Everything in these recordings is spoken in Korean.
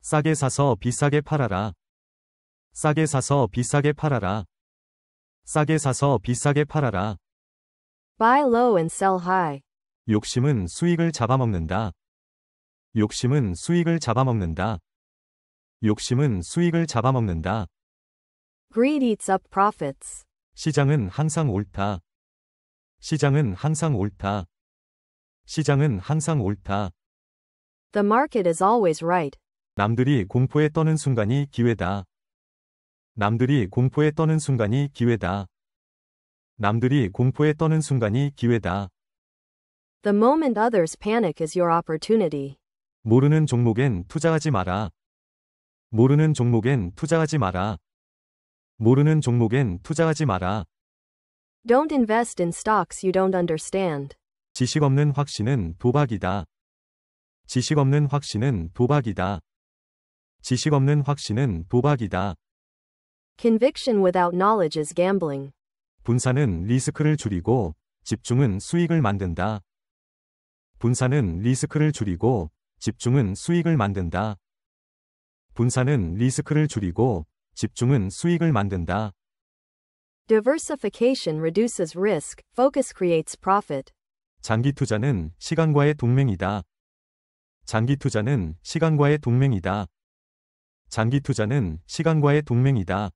싸게 사서 비싸게 팔아라. 싸게 사서 비싸게 팔아라. 싸게 사서 비싸게 팔아라. Buy low and sell high. 욕심은 수익을 잡아먹는다. 욕심은 수익을 잡아먹는다. 욕심은 수익을 잡아먹는다. Greed eats up profits. 시장은 항상 옳다. 시장은 항상 옳다. 시장은 항상 옳다. The market is always right. 남들이 공포에 떠는 순간이 기회다. 남들이 공포에 떠는 순간이 기회다. 남들이 공포에 떠는 순간이 기회다. The moment others panic is your opportunity. 모르는 종목엔 투자하지 마라. 모르는 종목엔 투자하지 마라. 모르는 종목엔 투자하지 마라. Don't invest in stocks you don't understand. 지식 없는 확신은 도박이다. 지식 없는 확신은 도박이다. 지식 없는 확신은 도박이다. Conviction without knowledge is gambling. 분산은 리스크를 줄이고 집중은 수익을 만든다. 분산은 리스크를 줄이고 집중은 수익을 만든다. 분산은 리스크를 줄이고 집중은 수익을 만든다. Diversification reduces risk, focus creates profit. 장기 투자는 시간과의 동맹이다. 장기 투자는 시간과의 동맹이다. 장기 투자는 시간과의 동맹이다.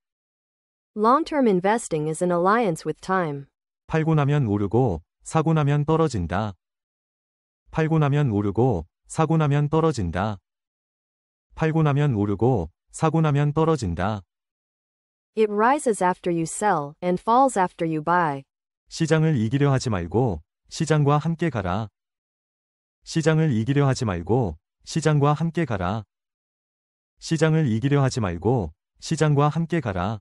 Long-term investing is an alliance with time. 팔고 나면 오르고 사고 나면 떨어진다. 팔고 나면 오르고 사고 나면 떨어진다. 팔고 나면 오르고 사고 나면 떨어진다. It rises after you sell and falls after you buy. 시장을 이기려 하지 말고 시장과 함께 가라. 시장을 이기려 하지 말고 시장과 함께 가라. 시장을 이기려 하지 말고 시장과 함께 가라.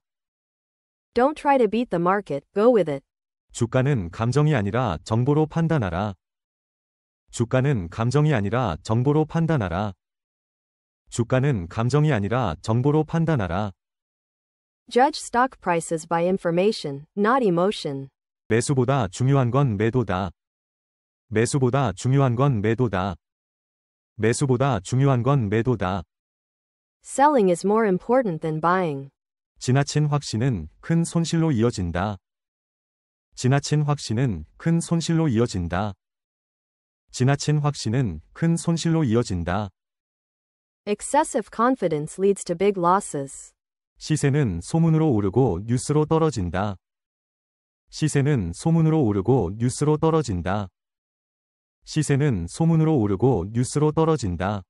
Don't try to beat the market, go with it. 주가는 감정이 아니라 정보로 판단하라. 주가는 감정이 아니라 정보로 판단하라. 주가는 감정이 아니라 정보로 판단하라. Judge stock prices by information, not emotion. 매수보다 중요한 건 매도다. 매수보다 중요한 건 매도다. 매수보다 중요한 건 매도다. Selling is more important than buying. 지나친 확신은 큰 손실로 이어진다. 지나친 확신은 큰 손실로 이어진다. 지나친 확신은 큰 손실로 이어진다. Excessive confidence leads to big losses. 시세는 소문으로 오르고 뉴스로 떨어진다. 시세는 소문으로 오르고 뉴스로 떨어진다. 시세는 소문으로 오르고 뉴스로 떨어진다.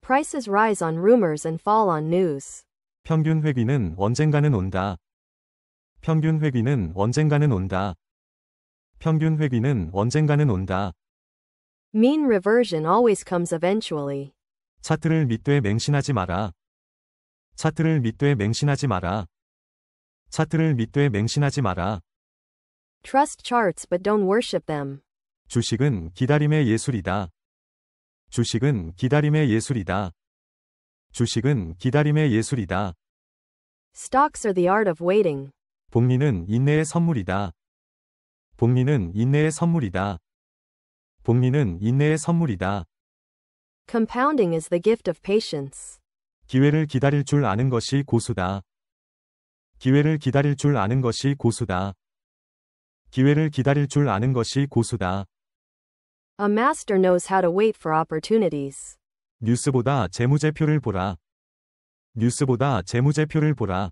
Prices rise on rumors and fall on news. 평균 회귀는 언젠가는 온다. 평균 회귀는 언젠가는 온다. 평균 회귀는 언젠가는 온다. Mean reversion always comes eventually. 차트를 믿되 맹신하지 마라. 차트를 믿되 맹신하지 마라. 차트를 믿되 맹신하지 마라. Trust charts but don't worship them. 주식은 기다림의 예술이다. 주식은 기다림의 예술이다. 주식은 기다림의 예술이다. Stocks are the art of waiting. 복리는 인내의 선물이다. 복리는 인내의 선물이다. 복리는 인내의 선물이다. Compounding is the gift of patience. 기회를 기다릴 줄 아는 것이 고수다. 기회를 기다릴 줄 아는 것이 고수다. 기회를 기다릴 줄 아는 것이 고수다. A master knows how to wait for opportunities. 뉴스보다 재무제표를 보라. 뉴스보다 재무제표를 보라.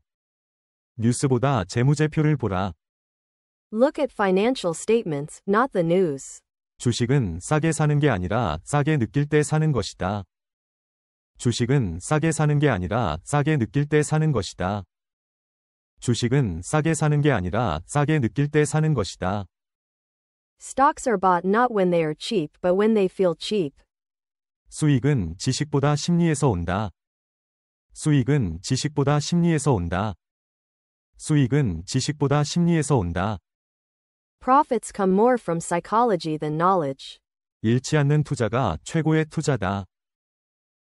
뉴스보다 재무제표를 보라. Look at financial statements, not the news. 주식은 싸게 사는 게 아니라 싸게 느낄 때 사는 것이다. 주식은 싸게 사는 게 아니라 싸게 느낄 때 사는 것이다. 주식은 싸게 사는 게 아니라 싸게 느낄 때 사는 것이다. Stocks are bought not when they are cheap but when they feel cheap. 수익은 지식보다 심리에서 온다. 수익은 지식보다 심리에서 온다. 수익은 지식보다 심리에서 온다. Profits come more from psychology than knowledge. 잃지 않는 투자가 최고의 투자다.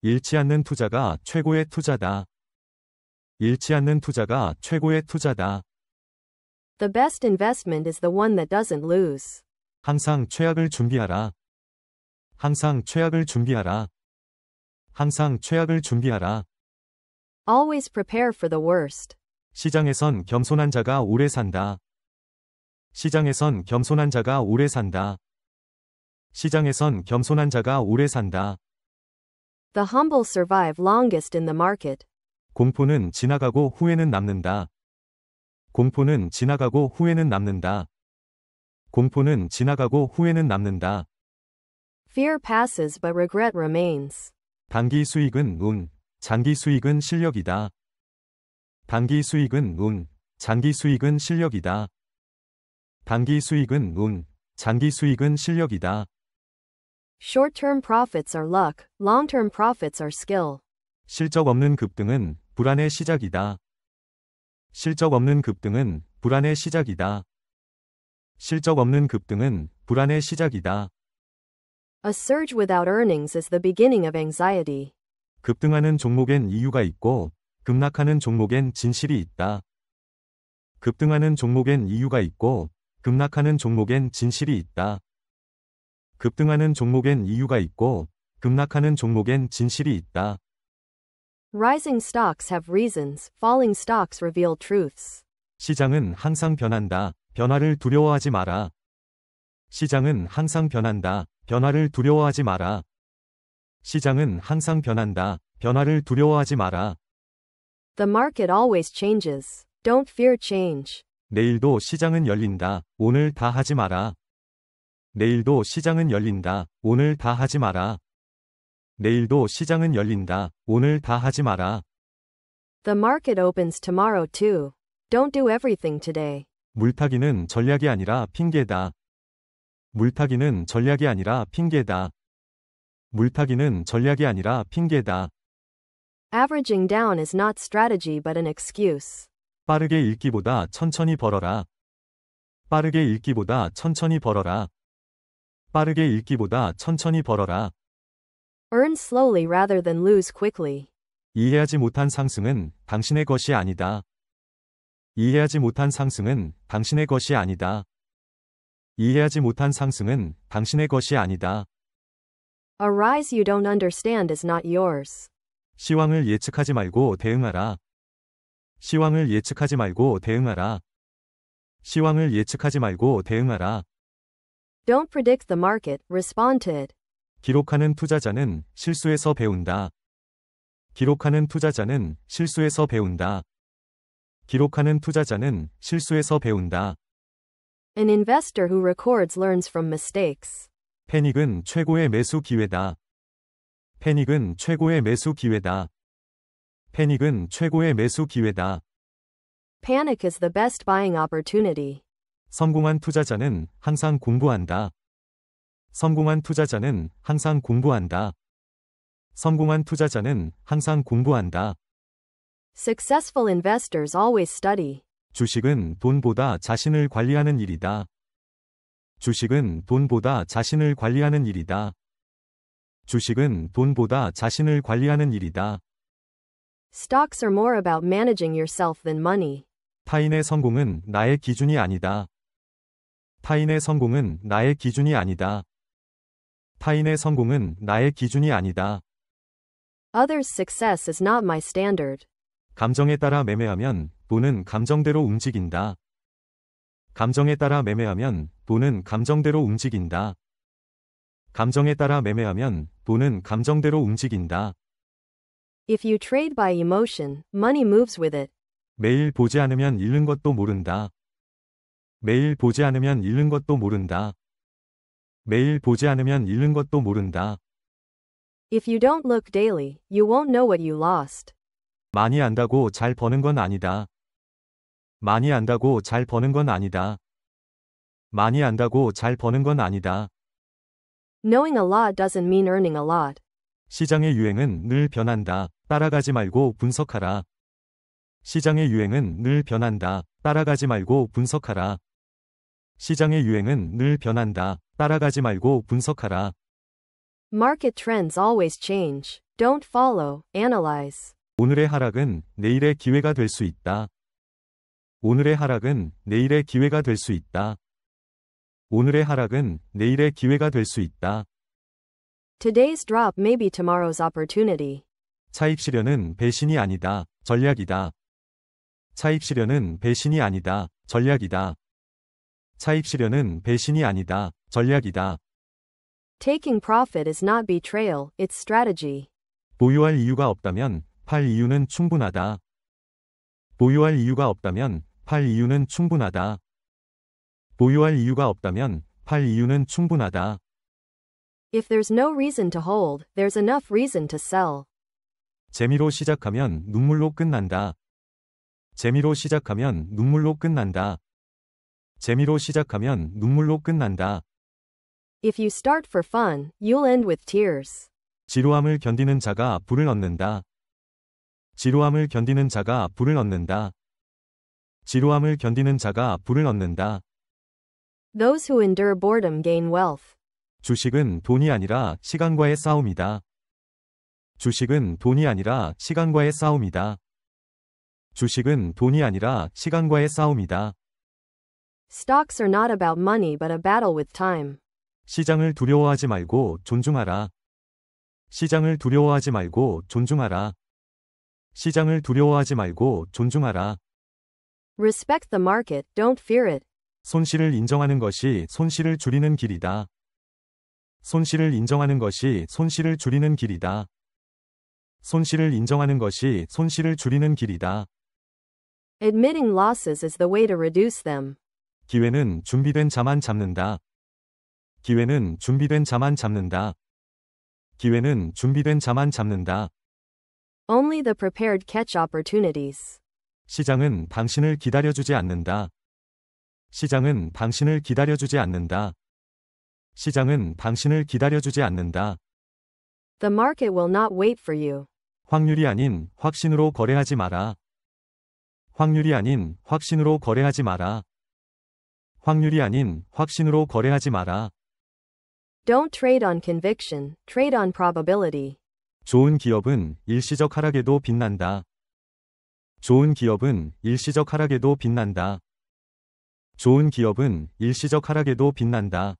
잃지 않는 투자가 최고의 투자다. 잃지 않는 투자가 최고의 투자다. The best investment is the one that doesn't lose. 항상 최악을 준비하라. 항상 최악을 준비하라. 항상 최악을 준비하라. Always prepare for the worst. 시장에선 겸손한 자가 오래 산다. 시장에선 겸손한 자가 오래 산다. 시장에선 겸손한 자가 오래 산다. The humble survive longest in the market. 공포는 지나가고 후회는 남는다. 공포는 지나가고 후회는 남는다. 공포는 지나가고 후회는 남는다. Fear passes but regret remains. 단기 수익은 운, 장기 수익은 실력이다. 단기 수익은 운, 장기 수익은 실력이다. 단기 수익은 운, 장기 수익은 실력이다. Short-term profits are luck, long-term profits are skill. 실적 없는 급등은 불안의 시작이다. 실적 없는 급등은 불안의 시작이다. 실적 없는 급등은 불안의 시작이다. A surge without earnings is the beginning of anxiety. 급등하는 종목엔 이유가 있고 급락하는 종목엔 진실이 있다. 급등하는 종목엔 이유가 있고 급락하는 종목엔 진실이 있다. 급등하는 종목엔 이유가 있고 급락하는 종목엔 진실이 있다. Rising stocks have reasons, falling stocks reveal truths. 시장은 항상 변한다. 변화를 두려워하지 마라. 시장은 항상 변한다. 변화를 두려워하지 마라. 시장은 항상 변한다. 변화를 두려워하지 마라. The market always changes. Don't fear change. 내일도 시장은 열린다. 오늘 다 하지 마라. 내일도 시장은 열린다. 오늘 다 하지 마라. 내일도 시장은 열린다. 오늘 다 하지 마라. The market opens tomorrow too. Don't do everything today. 물타기는 전략이 아니라 핑계다. 물타기는 전략이 아니라 핑계다. 물타기는 전략이 아니라 핑계다. Averaging down is not strategy but an excuse. 빠르게 읽기보다 천천히 벌어라. 빠르게 읽기보다 천천히 벌어라. 빠르게 읽기보다 천천히 벌어라. Earn slowly rather than lose quickly. 이해하지 못한 상승은 당신의 것이 아니다. 이해하지 못한 상승은 당신의 것이 아니다. 이해하지 못한 상승은 당신의 것이 아니다. A rise you don't understand is not yours. 시황을 예측하지 말고 대응하라. 시황을 예측하지 말고 대응하라. 시황을 예측하지 말고 대응하라. Don't predict the market, respond to it. 기록하는 투자자는 실수에서 배운다. 기록하는 투자자는 실수에서 배운다. 기록하는 투자자는 실수에서 배운다. An investor who records learns from mistakes. 패닉은 최고의 매수 기회다. 패닉은 최고의 매수 기회다. 패닉은 최고의 매수 기회다. Panic is the best buying opportunity. 성공한 투자자는 항상 공부한다. 성공한 투자자는 항상 공부한다. 성공한 투자자는 항상 공부한다. Successful investors always study. 주식은 돈보다 자신을 관리하는 일이다. 주식은 돈보다 자신을 관리하는 일이다. 주식은 돈보다 자신을 관리하는 일이다. Stocks are more about managing yourself than money. 타인의 성공은 나의 기준이 아니다. 타인의 성공은 나의 기준이 아니다. 타인의 성공은 나의 기준이 아니다. Others' success is not my standard. 감정에 따라 매매하면 돈은 감정대로 움직인다. 감정에 따라 매매하면 돈은 감정대로 움직인다. 감정에 따라 매매하면 돈은 감정대로 움직인다. If you trade by emotion, money moves with it. 매일 보지 않으면 잃는 것도 모른다. 매일 보지 않으면 잃는 것도 모른다. 매일 보지 않으면 잃는 것도 모른다. If you don't look daily, you won't know what you lost. 많이 안다고 잘 버는 건 아니다. 많이 안다고 잘 버는 건 아니다. 많이 안다고 잘 버는 건 아니다. Knowing a lot doesn't mean earning a lot. 시장의 유행은 늘 변한다. 따라가지 말고 분석하라. 시장의 유행은 늘 변한다. 따라가지 말고 분석하라. 시장의 유행은 늘 변한다. 따라가지 말고 분석하라. Market trends always change. Don't follow, analyze. 오늘의 하락은 내일의 기회가 될 수 있다. 오늘의 하락은 내일의 기회가 될 수 있다. 오늘의 하락은 내일의 기회가 될 수 있다. Today's drop may be tomorrow's opportunity. 차익 실현은 배신이 아니다. 전략이다. 차익 실현은 배신이 아니다. 전략이다. 차익 실현은 배신이 아니다. 전략이다. Taking profit is not betrayal, it's strategy. 보유할 이유가 없다면 팔 이유는 충분하다. 보유할 이유가 없다면 팔 이유는 충분하다. 보유할 이유가 없다면 팔 이유는 충분하다. If there's no reason to hold, there's enough reason to sell. 재미로 시작하면 눈물로 끝난다. 재미로 시작하면 눈물로 끝난다. 재미로 시작하면 눈물로 끝난다. If you start for fun, you'll end with tears. 지루함을 견디는 자가 부를 얻는다. 지루함을 견디는 자가 부를 얻는다. 지루함을 견디는 자가 부를 얻는다. Those who endure boredom gain wealth. 주식은 돈이 아니라 시간과의 싸움이다. 주식은 돈이 아니라 시간과의 싸움이다. 주식은 돈이 아니라 시간과의 싸움이다. Stocks are not about money but a battle with time. 시장을 두려워하지 말고 존중하라. 시장을 두려워하지 말고 존중하라. 시장을 두려워하지 말고 존중하라. Respect the market, don't fear it. 손실을 인정하는 것이 손실을 줄이는 길이다. 손실을 인정하는 것이 손실을 줄이는 길이다. 손실을 인정하는 것이 손실을 줄이는 길이다. Admitting losses is the way to reduce them. 기회는 준비된 자만 잡는다. 기회는 준비된 자만 잡는다. 기회는 준비된 자만 잡는다. Only the prepared catch opportunities. 시장은 당신을 기다려주지 않는다. 시장은 당신을 기다려주지 않는다. 시장은 당신을 기다려주지 않는다. The market will not wait for you. 확률이 아닌 확신으로 거래하지 마라. 확률이 아닌 확신으로 거래하지 마라. 확률이 아닌 확신으로 거래하지 마라. Don't trade on conviction, trade on probability. 좋은 기업은 일시적 하락에도 빛난다. 좋은 기업은 일시적 하락에도 빛난다. 좋은 기업은 일시적 하락에도 빛난다.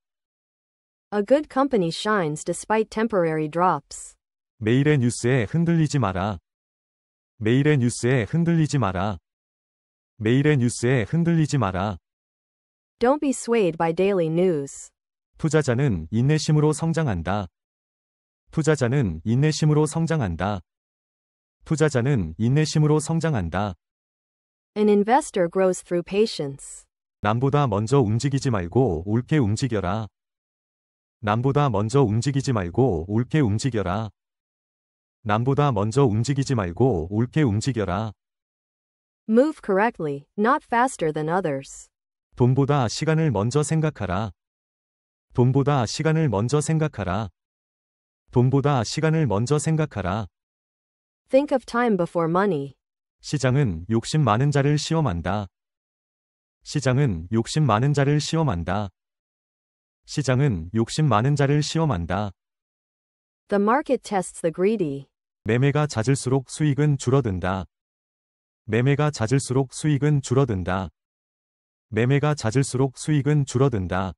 A good company shines despite temporary drops. 매일의 뉴스에 흔들리지 마라. 매일의 뉴스에 흔들리지 마라. 매일의 뉴스에 흔들리지 마라. Don't be swayed by daily news. 투자자는 인내심으로 성장한다. 투자자는 인내심으로 성장한다. 투자자는 인내심으로 성장한다. An investor grows through patience. 남보다 먼저 움직이지 말고 옳게 움직여라. 남보다 먼저 움직이지 말고 옳게 움직여라. 남보다 먼저 움직이지 말고 옳게 움직여라. Move correctly, not faster than others. 돈보다 시간을 먼저 생각하라. 돈보다 시간을 먼저 생각하라. 돈보다 시간을 먼저 생각하라. Think of time before money. 시장은 욕심 많은 자를 시험한다. 시장은 욕심 많은 자를 시험한다. 시장은 욕심 많은 자를 시험한다. The market tests the greedy. 매매가 잦을수록 수익은 줄어든다. 매매가 잦을수록 수익은 줄어든다. 매매가 잦을수록 수익은 줄어든다.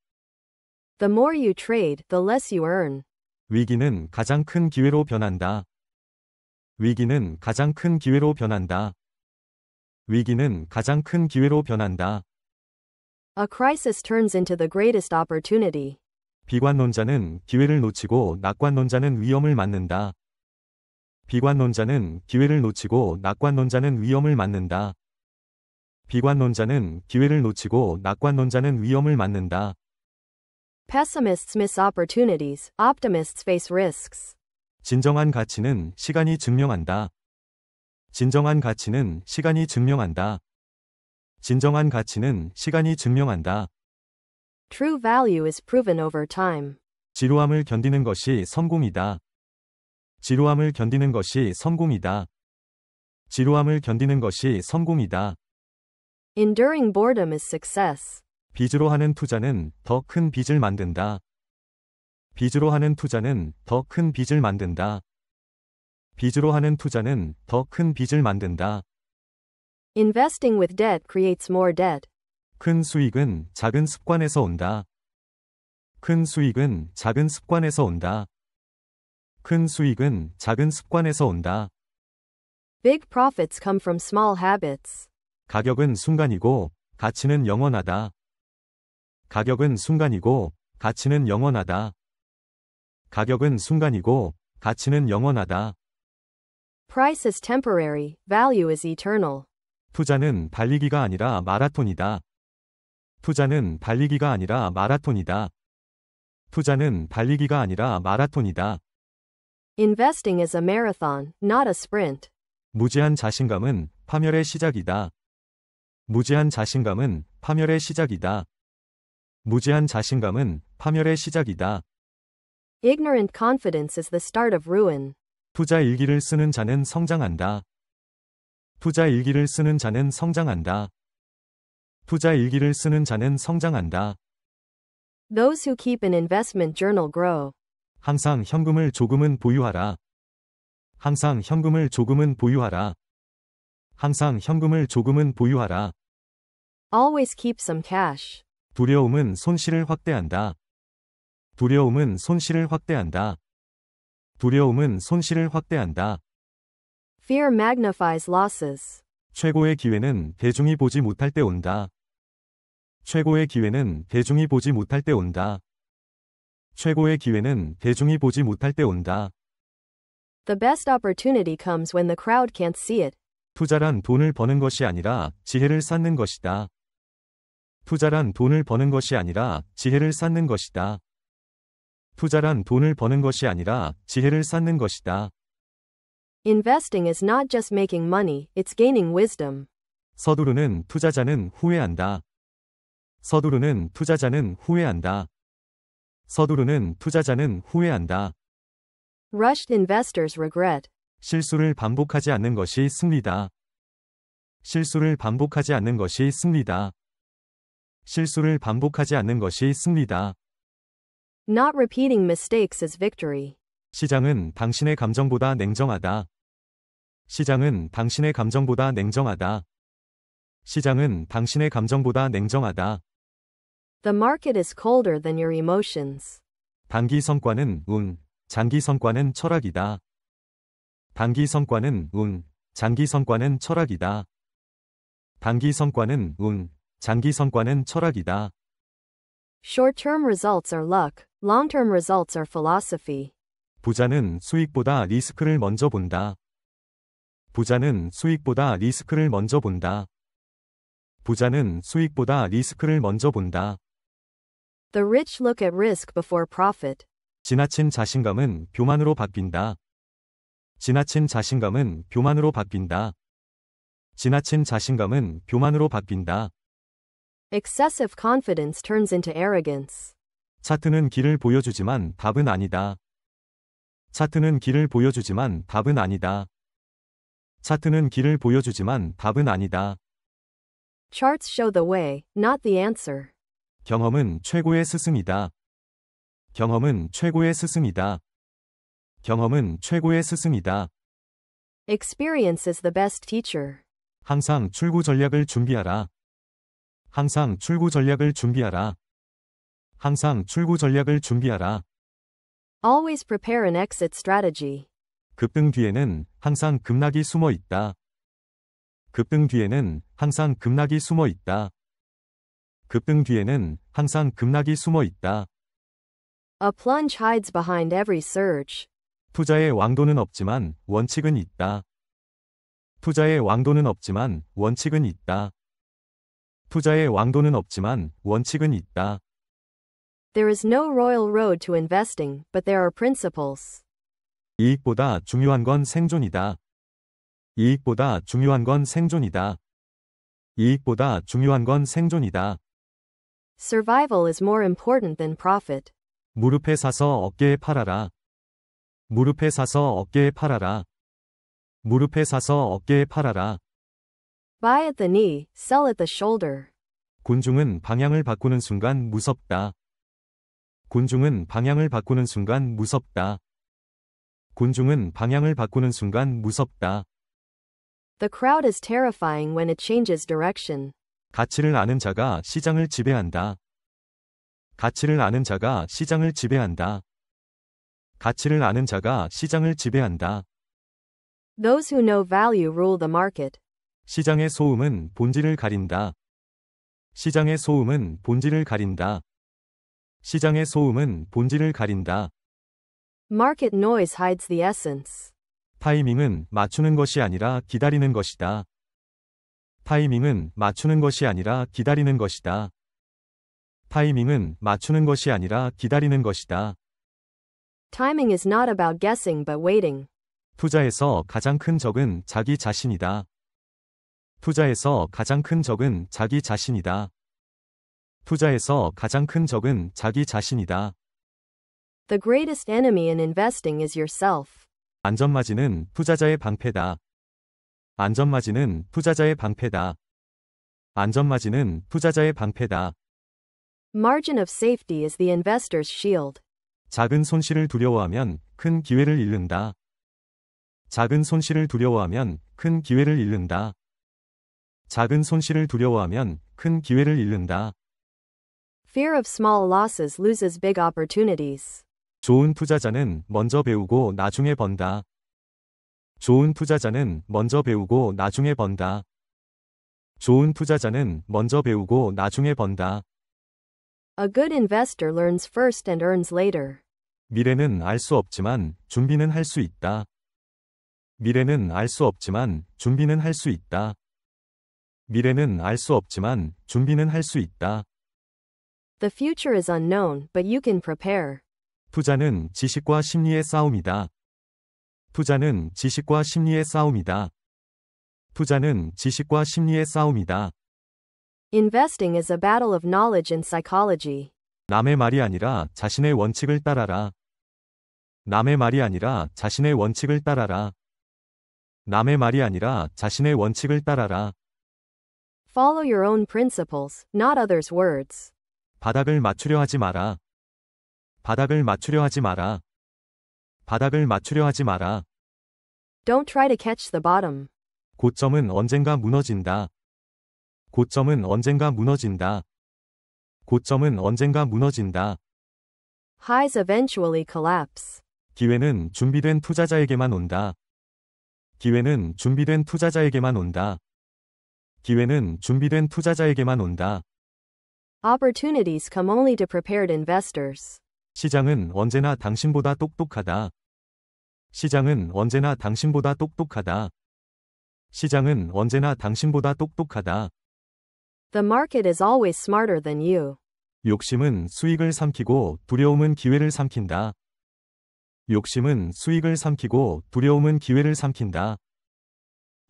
The more you trade, the less you earn. 위기는 가장 큰 기회로 변한다. 위기는 가장 큰 기회로 변한다. 위기는 가장 큰 기회로 변한다. A crisis turns into the greatest opportunity. 비관론자는 기회를 놓치고 낙관론자는 위험을 맞는다. 비관론자는 기회를 놓치고 낙관론자는 위험을 맞는다. 비관론자는 기회를 놓치고 낙관론자는 위험을 맞는다. Pessimists miss opportunities, optimists face risks. 진정한 가치는 시간이 증명한다. 진정한 가치는 시간이 증명한다. 진정한 가치는 시간이 증명한다. True value is proven over time. 지루함을 견디는 것이 성공이다. 지루함을 견디는 것이 성공이다. 지루함을 견디는 것이 성공이다. Enduring boredom is success. 빚으로 하는 투자는 더 큰 빚을 만든다. 빚으로 하는 투자는 더 큰 빚을 만든다. 빚으로 하는 투자는 더 큰 빚을 만든다. Investing with debt creates more debt. 큰 수익은 작은 습관에서 온다. 큰 수익은 작은 습관에서 온다. 큰 수익은 작은 습관에서 온다. Big profits come from small habits. 가격은 순간이고 가치는 영원하다. 가격은 순간이고 가치는 영원하다. 가격은 순간이고 가치는 영원하다. Price is temporary, value is eternal. 투자는 달리기가 아니라 마라톤이다. 투자는 달리기가 아니라 마라톤이다. 투자는 달리기가 아니라 마라톤이다. Investing is a marathon, not a sprint. 무제한 자신감은 파멸의 시작이다. 무제한 자신감은 파멸의 시작이다. 무제한 자신감은 파멸의 시작이다. Ignorant confidence is the start of ruin. 투자 일기를 쓰는 자는 성장한다. 투자 일기를 쓰는 자는 성장한다. 투자 일기를 쓰는 자는 성장한다. Those who keep an investment journal grow. 항상 현금을 조금은 보유하라. 항상 현금을 조금은 보유하라. 항상 현금을 조금은 보유하라. Always keep some cash. 두려움은 손실을 확대한다. 두려움은 손실을 확대한다. 두려움은 손실을 확대한다. Fear magnifies losses. 최고의 기회는 대중이 보지 못할 때 온다. 최고의 기회는 대중이 보지 못할 때 온다. 최고의 기회는 대중이 보지 못할 때 온다. The best opportunity comes when the crowd can't see it. 투자란 돈을 버는 것이 아니라 지혜를 쌓는 것이다. 투자란 돈을 버는 것이 아니라 지혜를 쌓는 것이다. 투자란 돈을 버는 것이 아니라 지혜를 쌓는 것이다. Investing is not just making money, it's gaining wisdom. 서두르는 투자자는 후회한다. 서두르는 투자자는 후회한다. 서두르는 투자자는 후회한다. Rushed investors regret. 실수를 반복하지 않는 것이 승리다. 실수를 반복하지 않는 것이 승리다. 실수를 반복하지 않는 것이 승리다. Not repeating mistakes is victory. 시장은 당신의 감정보다 냉정하다. 시장은 당신의 감정보다 냉정하다. 시장은 당신의 감정보다 냉정하다. The market is colder than your emotions. 단기 성과는 운, 장기 성과는 철학이다. 단기 성과는 운, 장기 성과는 철학이다. 단기 성과는 운, 장기 성과는 철학이다. Short-term results are luck, long-term results are philosophy. 부자는 수익보다 리스크를 먼저 본다. 부자는 수익보다 리스크를 먼저 본다. 부자는 수익보다 리스크를 먼저 본다. The rich look at risk before profit. 지나친 자신감은 교만으로 바뀐다. 지나친 자신감은 교만으로 바뀐다. 지나친 자신감은 교만으로 바뀐다. Excessive confidence turns into arrogance. 차트는 길을 보여주지만 답은 아니다. 차트는 길을 보여주지만 답은 아니다. 차트는 길을 보여주지만 답은 아니다. Charts show the way, not the answer. 경험은 최고의 스승이다. 경험은 최고의 스승이다. 경험은 최고의 스승이다. Experience is the best teacher. 항상 출구 전략을 준비하라. 항상 출구 전략을 준비하라. 항상 출구 전략을 준비하라. Always prepare an exit strategy. 급등 뒤에는 항상 급락이 숨어 있다. 급등 뒤에는 항상 급락이 숨어 있다. 급등 뒤에는 항상 급락이 숨어 있다. A plunge hides behind every surge. 투자의 왕도는 없지만 원칙은 있다. 투자의 왕도는 없지만 원칙은 있다. 투자의 왕도는 없지만 원칙은 있다. There is no royal road to investing, but there are principles. 이익보다 중요한 건 생존이다. 이익보다 중요한 건 생존이다. 이익보다 중요한 건 생존이다. Survival is more important than profit. 무릎에 사서 어깨에 팔아라. 무릎에 사서 어깨에 팔아라. 무릎에 사서 어깨에 팔아라. Buy at the knee, sell at the shoulder. 곤중은 방향을 바꾸는 순간 무섭다. 곤중은 방향을 바꾸는 순간 무섭다. 곤중은 방향을 바꾸는 순간 무섭다. The crowd is terrifying when it changes direction. 가치를 아는 자가 시장을 지배한다. 가치를 아는 자가 시장을 지배한다. 가치를 아는 자가 시장을 지배한다. Those who know value rule the market. 시장의 소음은 본질을 가린다. 시장의 소음은 본질을 가린다. 시장의 소음은 본질을 가린다. Market noise hides the essence. 타이밍은 맞추는 것이 아니라 기다리는 것이다. 타이밍은 맞추는 것이 아니라 기다리는 것이다. 타이밍은 맞추는 것이 아니라 기다리는 것이다. Timing is not about guessing but waiting. 투자에서 가장 큰 적은 자기 자신이다. 투자에서 가장 큰 적은 자기 자신이다. 투자에서 가장 큰 적은 자기 자신이다. The greatest enemy in investing is yourself. 안전마진은 투자자의 방패다. 안전마진은 투자자의 방패다. 안전마진은 투자자의 방패다. Margin of safety is the investor's shield. 작은 손실을 두려워하면 큰 기회를 잃는다. 작은 손실을 두려워하면 큰 기회를 잃는다. 작은 손실을 두려워하면 큰 기회를 잃는다. Fear of small losses loses big opportunities. 좋은 투자자는 먼저 배우고 나중에 번다. 좋은 투자자는 먼저 배우고 나중에 번다. 좋은 투자자는 먼저 배우고 나중에 번다. A good investor learns first and earns later. 미래는 알 수 없지만 준비는 할 수 있다. 미래는 알 수 없지만 준비는 할 수 있다. 미래는 알 수 없지만 준비는 할 수 있다. The future is unknown, but you can prepare. 투자는 지식과 심리의 싸움이다. 투자는 지식과 심리의 싸움이다. 투자는 지식과 심리의 싸움이다. Investing is a battle of knowledge and psychology. 남의 말이 아니라 자신의 원칙을 따라라. 남의 말이 아니라 자신의 원칙을 따라라. 남의 말이 아니라 자신의 원칙을 따라라. Follow your own principles, not others' words. 바닥을 맞추려 하지 마라. 바닥을 맞추려 하지 마라. 바닥을 맞추려 하지 마라. Don't try to catch the bottom. 고점은 언젠가 무너진다. 고점은 언젠가 무너진다. 고점은 언젠가 무너진다. Highs eventually collapse. 기회는 준비된 투자자에게만 온다. 기회는 준비된 투자자에게만 온다. 기회는 준비된 투자자에게만 온다. Opportunities come only to prepared investors. 시장은 언제나 당신보다 똑똑하다. 시장은 언제나 당신보다 똑똑하다. 시장은 언제나 당신보다 똑똑하다. The market is always smarter than you. 욕심은 수익을 삼키고 두려움은 기회를 삼킨다. 욕심은 수익을 삼키고 두려움은 기회를 삼킨다.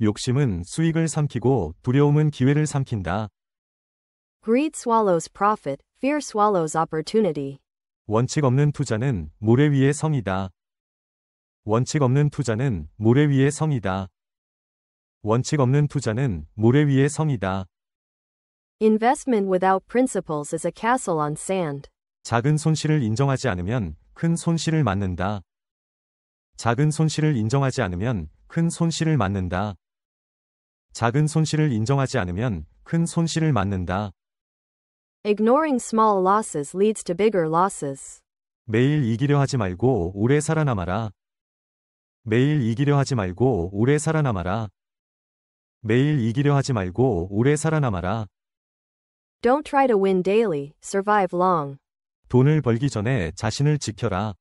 욕심은 수익을 삼키고 두려움은 기회를 삼킨다. Greed swallows profit, fear swallows opportunity. 원칙 없는 투자는 모래 위의 성이다. 원칙 없는 투자는 모래 위의 성이다. 원칙 없는 투자는 모래 위의 성이다. Investment without principles is a castle on sand. 작은 손실을 인정하지 않으면 큰 손실을 맞는다. 작은 손실을 인정하지 않으면 큰 손실을 맞는다. 작은 손실을 인정하지 않으면 큰 손실을 맞는다. Ignoring small losses leads to bigger losses. 매일 이기려 하지 말고 오래 살아남아라. 매일 이기려 하지 말고 오래 살아남아라. 매일 이기려 하지 말고 오래 살아남아라. Don't try to win daily, survive long. 돈을 벌기 전에 자신을 지켜라.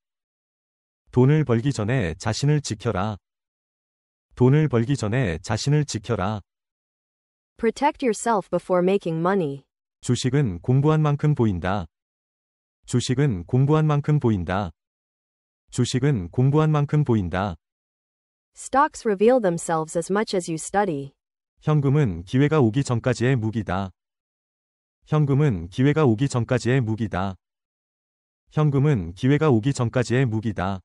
돈을 벌기 전에 자신을 지켜라. 돈을 벌기 전에 자신을 지켜라. Protect yourself before making money. 주식은 공부한 만큼 보인다. 주식은 공부한 만큼 보인다. 주식은 공부한 만큼 보인다. Stocks reveal themselves as much as you study. 현금은 기회가 오기 전까지의 무기다. 현금은 기회가 오기 전까지의 무기다. 현금은 기회가 오기 전까지의 무기다.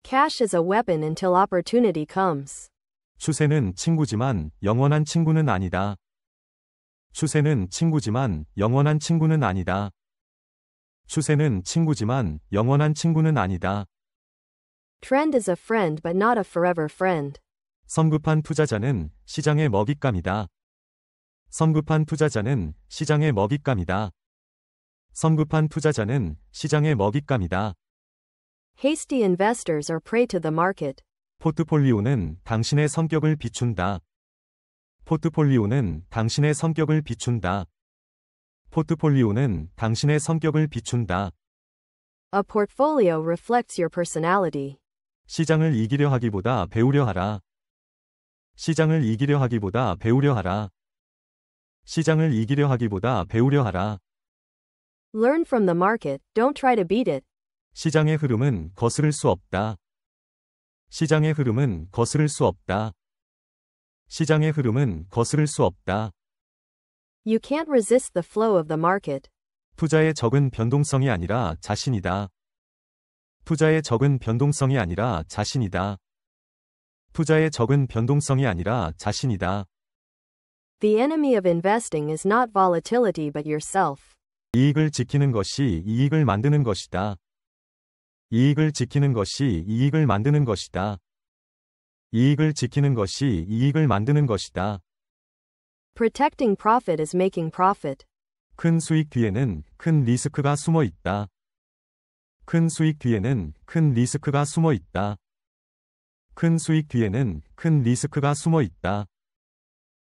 Cash is a weapon until opportunity comes. 추세는 친구지만 영원한 친구는 아니다. 추세는 친구지만 영원한 친구는 아니다. 추세는 친구지만 영원한 친구는 아니다. Trend is a friend but not a forever friend. 성급한 투자자는 시장의 먹잇감이다. 성급한 투자자는 시장의 먹잇감이다. 성급한 투자자는 시장의 먹잇감이다. Hasty investors are prey to the market. 포트폴리오는 당신의 성격을 비춘다. 포트폴리오는 당신의 성격을 비춘다. 포트폴리오는 당신의 성격을 비춘다. A portfolio reflects your personality. 시장을 이기려 하기보다 배우려 하라. 시장을 이기려 하기보다 배우려 하라. 시장을 이기려 하기보다 배우려 하라. Learn from the market, don't try to beat it. 시장의 흐름은 거스를 수 없다. 시장의 흐름은 거스를 수 없다. 시장의 흐름은 거스를 수 없다. You can't resist the flow of the market. 투자의 적은 변동성이 아니라 자신이다. 투자의 적은 변동성이 아니라 자신이다. 투자의 적은 변동성이 아니라 자신이다. The enemy of investing is not volatility but yourself. 이익을 지키는 것이 이익을 만드는 것이다. 이익을 지키는 것이 이익을 만드는 것이다. 이익을 지키는 것이 이익을 만드는 것이다. Protecting profit is making profit. 큰 수익 뒤에는 큰 리스크가 숨어 있다. 큰 수익 뒤에는 큰 리스크가 숨어 있다. 큰 수익 뒤에는 큰 리스크가 숨어 있다.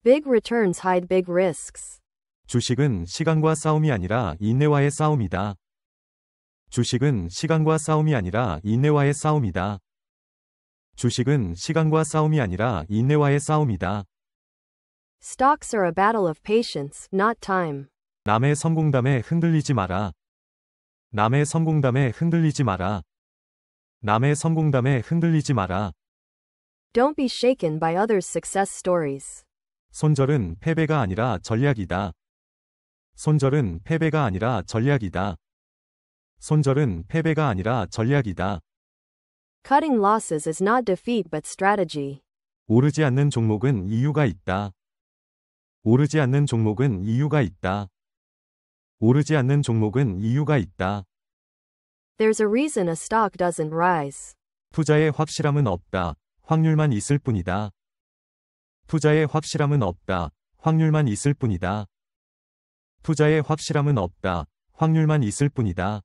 Big returns hide big risks. 주식은 시간과 싸움이 아니라 인내와의 싸움이다. 주식은 시간과 싸움이 아니라 인내와의 싸움이다. 주식은 시간과 싸움이 아니라 인내와의 싸움이다. Stocks are a battle of patience, not time. 남의 성공담에 흔들리지 마라. 남의 성공담에 흔들리지 마라. 남의 성공담에 흔들리지 마라. Don't be shaken by others' success stories. 손절은 패배가 아니라 전략이다. 손절은 패배가 아니라 전략이다. 손절은 패배가 아니라 전략이다. Cutting losses is not defeat but strategy. 오르지 않는 종목은 이유가 있다. 오르지 않는 종목은 이유가 있다. 오르지 않는 종목은 이유가 있다. There's a reason a stock doesn't rise. 투자의 확실함은 없다. 확률만 있을 뿐이다. 투자의 확실함은 없다. 확률만 있을 뿐이다. 투자의 확실함은 없다. 확률만 있을 뿐이다.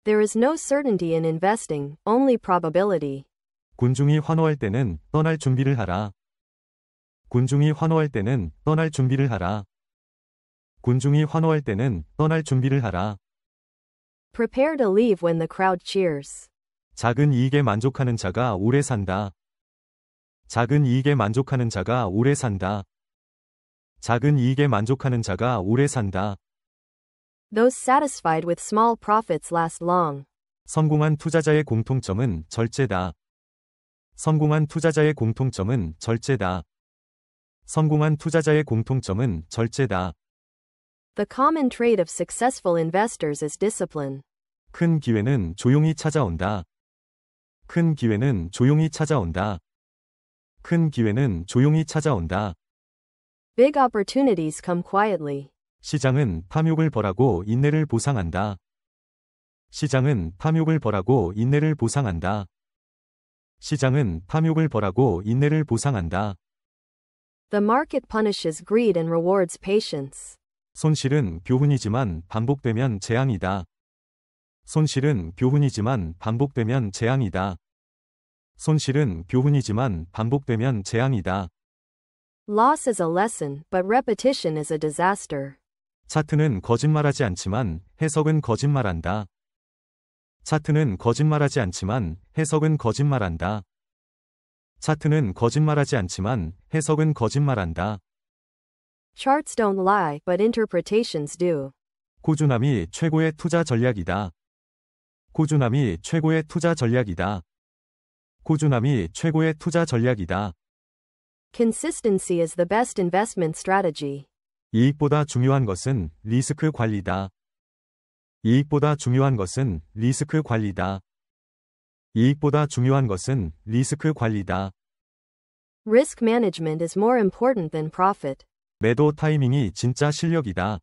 There is no certainty in investing, only probability. 군중이 환호할 때는 떠날 준비를 하라. 군중이 환호할 때는 떠날 준비를 하라. 군중이 환호할 때는 떠날 준비를 하라. Prepare to leave when the crowd cheers. 작은 이익에 만족하는 자가 오래 산다. 작은 이익에 만족하는 자가 오래 산다. 작은 이익에 만족하는 자가 오래 산다. Those satisfied with small profits last long. 성공한 투자자의 공통점은 절제다. 성공한 투자자의 공통점은 절제다. 성공한 투자자의 공통점은 절제다. The common trait of successful investors is discipline. 큰 기회는 조용히 찾아온다. 큰 기회는 조용히 찾아온다. 큰 기회는 조용히 찾아온다. Big opportunities come quietly. 시장은 탐욕을 벌하고 인내를 보상한다. 시장은 탐욕을 벌하고 인내를 보상한다. 시장은 탐욕을 벌하고 인내를 보상한다. The market punishes greed and rewards patience. 손실은 교훈이지만 반복되면 재앙이다. 손실은 교훈이지만 반복되면 재앙이다. 손실은 교훈이지만 반복되면 재앙이다. Loss is a lesson, but repetition is a disaster. 차트는 거짓말하지 않지만 해석은 거짓말한다. 차트는 거짓말하지 않지만 해석은 거짓말한다. 차트는 거짓말하지 않지만 해석은 거짓말한다. Charts don't lie, but interpretations do. 꾸준함이 최고의 투자 전략이다. 꾸준함이 최고의 투자 전략이다. 꾸준함이 최고의 투자 전략이다. Consistency is the best investment strategy. 이익보다 중요한 것은 리스크 관리다. 이익보다 중요한 것은 리스크 관리다. 이익보다 중요한 것은 리스크 관리다. Risk management is more important than profit. 매도 타이밍이 진짜 실력이다.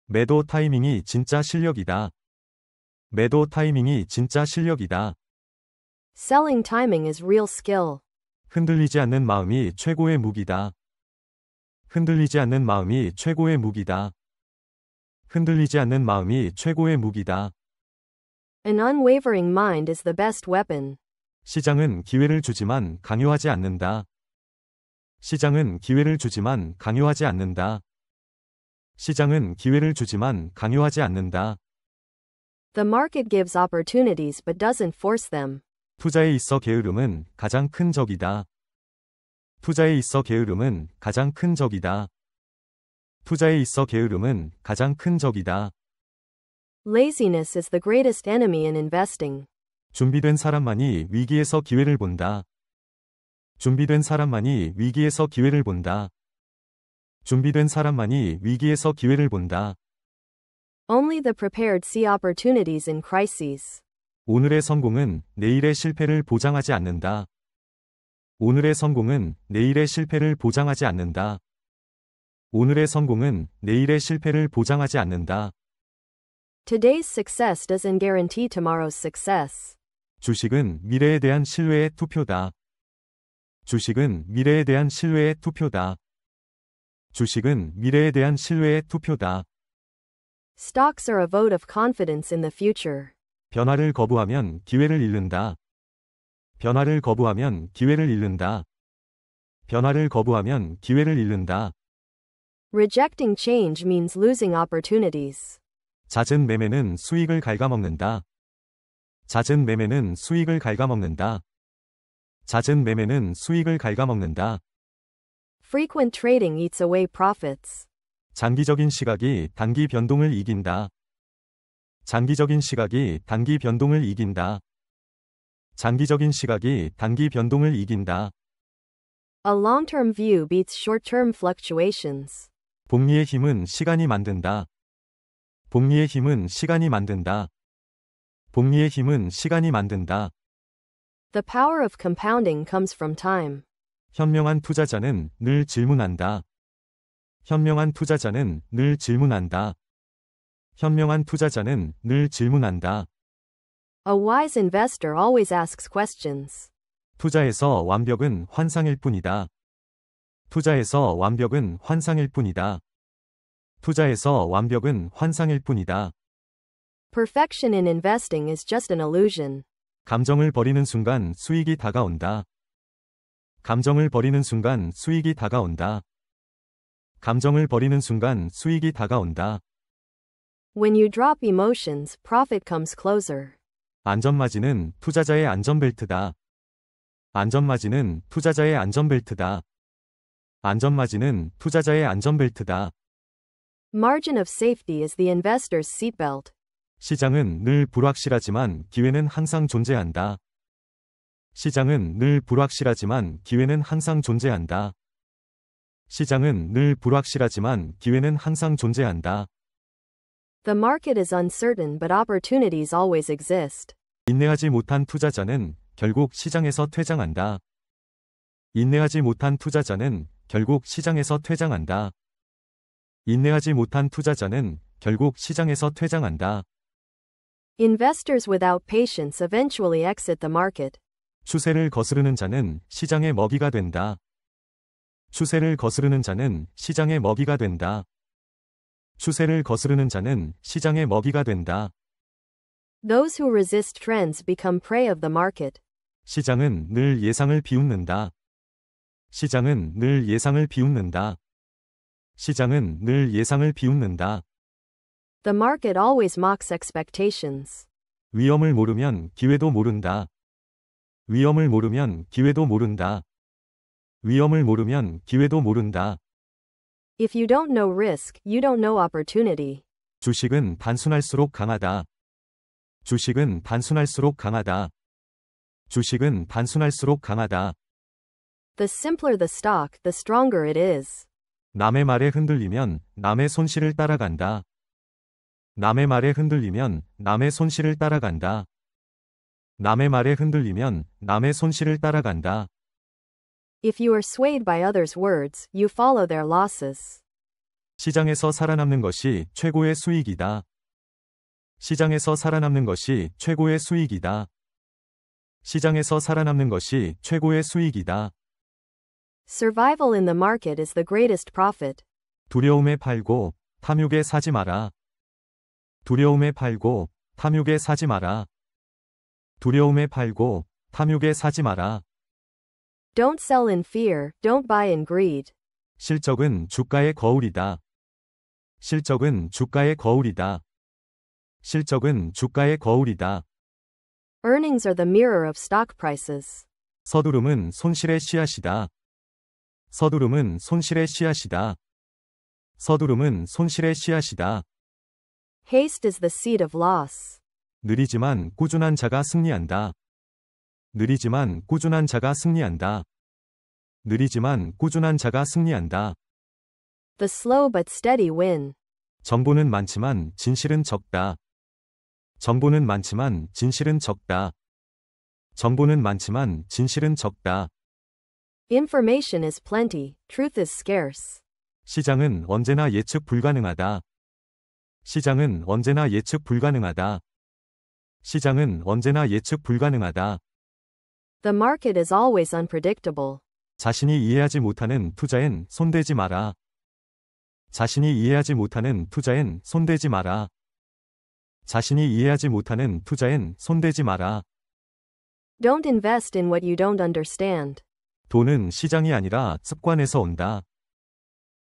매도 타이밍이 진짜 실력이다. 매도 타이밍이 진짜 실력이다. Selling timing is real skill. 흔들리지 않는 마음이 최고의 무기다. 흔들리지 않는 마음이 최고의 무기다. 흔들리지 않는 마음이 최고의 무기다. An unwavering mind is the best weapon. 시장은 기회를 주지만 강요하지 않는다. 시장은 기회를 주지만 강요하지 않는다. 시장은 기회를 주지만 강요하지 않는다. The market gives opportunities but doesn't force them. 투자에 있어 게으름은 가장 큰 적이다. 투자에 있어 게으름은 가장 큰 적이다. 투자에 있어 게으름은 가장 큰 적이다. Laziness is the greatest enemy in investing. 준비된 사람만이 위기에서 기회를 본다. 준비된 사람만이 위기에서 기회를 본다. 준비된 사람만이 위기에서 기회를 본다. Only the prepared see opportunities in crises. 오늘의 성공은 내일의 실패를 보장하지 않는다. 오늘의 성공은 내일의 실패를 보장하지 않는다. 오늘의 성공은 내일의 실패를 보장하지 않는다. Today's success doesn't guarantee tomorrow's success. 주식은 미래에 대한 신뢰의 투표다. 주식은 미래에 대한 신뢰의 투표다. 주식은 미래에 대한 신뢰의 투표다. Stocks are a vote of confidence in the future. 변화를 거부하면 기회를 잃는다. 변화를 거부하면 기회를 잃는다. 변화를 거부하면 기회를 잃는다. Rejecting change means losing opportunities. 잦은 매매는 수익을 갉아먹는다. 잦은 매매는 수익을 갉아먹는다. 잦은 매매는 수익을 갉아먹는다. Frequent trading eats away profits. 장기적인 시각이 단기 변동을 이긴다. 장기적인 시각이 단기 변동을 이긴다. 장기적인 시각이 단기 변동을 이긴다. A long-term view beats short-term fluctuations. 복리의 힘은 시간이 만든다. 복리의 힘은 시간이 만든다. 복리의 힘은 시간이 만든다. The power of compounding comes from time. 현명한 투자자는 늘 질문한다. 현명한 투자자는 늘 질문한다. 현명한 투자자는 늘 질문한다. A wise investor always asks questions. 투자에서 완벽은 환상일 뿐이다. 투자에서 완벽은 환상일 뿐이다. 투자에서 완벽은 환상일 뿐이다. Perfection in investing is just an illusion. 감정을 버리는 순간 수익이 다가온다. 감정을 버리는 순간 수익이 다가온다. 감정을 버리는 순간 수익이 다가온다. When you drop emotions, profit comes closer. 안전마진은 투자자의 안전벨트다. 안전마진은 투자자의 안전벨트다. 안전마진은 투자자의 안전벨트다. Margin of safety is the investor's seatbelt. 시장은 늘 불확실하지만 기회는 항상 존재한다. 시장은 늘 불확실하지만 기회는 항상 존재한다. 시장은 늘 불확실하지만 기회는 항상 존재한다. The market is uncertain but opportunities always exist. 인내하지 못한 투자자는 결국 시장에서 퇴장한다. 인내하지 못한 투자자는 결국 시장에서 퇴장한다. 인내하지 못한 투자자는 결국 시장에서 퇴장한다. Investors without patience eventually exit the market. 추세를 거스르는 자는 시장의 먹이가 된다. 추세를 거스르는 자는 시장의 먹이가 된다. 추세를 거스르는 자는 시장의 먹이가 된다. Those who resist trends become prey of the market. 시장은 늘 예상을 비웃는다. 시장은 늘 예상을 비웃는다. 시장은 늘 예상을 비웃는다. The market always mocks expectations. 위험을 모르면 기회도 모른다. 위험을 모르면 기회도 모른다. 위험을 모르면 기회도 모른다. If you don't know risk, you don't know opportunity. 주식은 단순할수록 강하다. 주식은 단순할수록 강하다. 주식은 단순할수록 강하다. The simpler the stock, the stronger it is. 남의 말에 흔들리면 남의 손실을 따라간다. 남의 말에 흔들리면 남의 손실을 따라간다. 남의 말에 흔들리면 남의 손실을 따라간다. If you are swayed by others' words, you follow their losses. 시장에서 살아남는 것이 최고의 수익이다. 시장에서 살아남는 것이 최고의 수익이다. 시장에서 살아남는 것이 최고의 수익이다. Survival in the market is the greatest profit. 두려움에 팔고 탐욕에 사지 마라. 두려움에 팔고 탐욕에 사지 마라. 두려움에 팔고 탐욕에 사지 마라. Don't sell in fear, don't buy in greed. 실적은 주가의 거울이다. 실적은 주가의 거울이다. 실적은 주가의 거울이다. Earnings are the mirror of stock prices. 서두름은 손실의 씨앗이다. 서두름은 손실의 씨앗이다. 서두름은 손실의 씨앗이다. Haste is the seed of loss. 느리지만 꾸준한 자가 승리한다. 느리지만 꾸준한 자가 승리한다. 느리지만 꾸준한 자가 승리한다. The slow but steady win. 정보는 많지만 진실은 적다. 정보는 많지만 진실은 적다. 정보는 많지만 진실은 적다. Information is plenty, truth is scarce. 시장은 언제나 예측 불가능하다. 시장은 언제나 예측 불가능하다. 시장은 언제나 예측 불가능하다. The market is always unpredictable. 자신이 이해하지 못하는 투자엔 손대지 마라. 자신이 이해하지 못하는 투자엔 손대지 마라. 자신이 이해하지 못하는 투자엔 손대지 마라. Don't invest in what you don't understand. 돈은 시장이 아니라 습관에서 온다.